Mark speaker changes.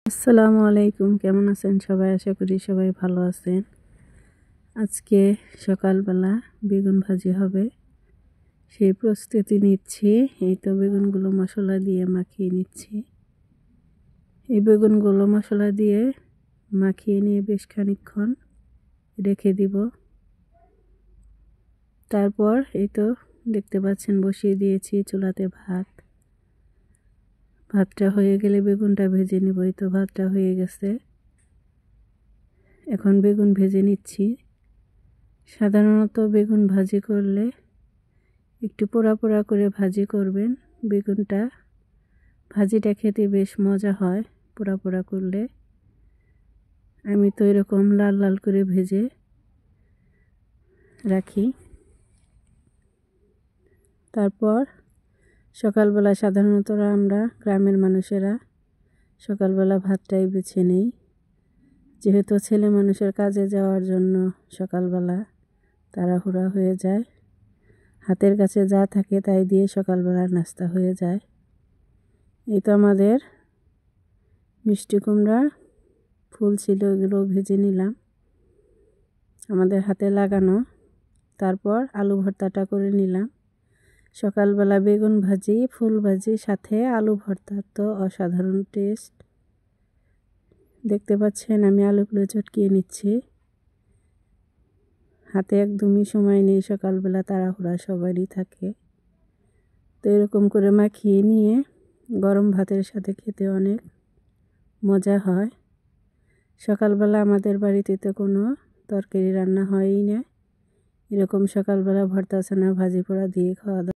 Speaker 1: আসসালামু আলাইকুম, কেমন আছেন সবাই? আশা করি সবাই ভালো আছেন। আজকে সকালবেলা বেগুন ভাজি হবে, সেই প্রস্তুতি নিচ্ছি। এই তো বেগুনগুলো মশলা দিয়ে মাখিয়ে নিচ্ছি। এই বেগুনগুলো মশলা দিয়ে মাখিয়ে নিয়ে বেশ খানিকক্ষণ রেখে দিব। তারপর এই তো দেখতে পাচ্ছেন বসিয়ে দিয়েছি চুলাতে ভাত। ভাতটা হয়ে গেলে বেগুনটা ভেজে নিব। এই তো ভাতটা হয়ে গেছে, এখন বেগুন ভেজে নিচ্ছি। সাধারণত বেগুন ভাজি করলে একটু পোড়া পোড়া করে ভাজি করবেন। ভাজিটা খেতে বেশ মজা হয় পোড়া পোড়া করলে। আমি তো এরকম লাল লাল করে ভেজে রাখি। তারপর সকালবেলা সাধারণত আমরা গ্রামের মানুষেরা সকালবেলা ভাতটাই বেছে নেই, যেহেতু ছেলে মানুষের কাজে যাওয়ার জন্য সকালবেলা তাড়াহুড়া হয়ে যায়। হাতের কাছে যা থাকে তাই দিয়ে সকালবেলা নাস্তা হয়ে যায়। এই তো আমাদের মিষ্টি কুমড়া ফুল ছিল, এগুলো ভেজে নিলাম, আমাদের হাতে লাগানো। তারপর আলু ভর্তাটা করে নিলাম। সকালবেলা বেগুন ভাজি, ফুল ভাজি, সাথে আলু ভর্তা, তো অসাধারণ টেস্ট। দেখতে পাচ্ছেন আমি আলুগুলো চটকিয়ে নিচ্ছি। হাতে একদমই সময় নেই, সকালবেলা তাড়াহুড়া সবারই থাকে। তো এরকম করে মাখিয়ে নিয়ে গরম ভাতের সাথে খেতে অনেক মজা হয়। সকালবেলা আমাদের বাড়িতে তো কোনো তরকারি রান্না হয়ই না, এরকম সকালবেলা ভর্তা ছানা ভাজি পোড়া দিয়ে খাওয়া দাওয়া।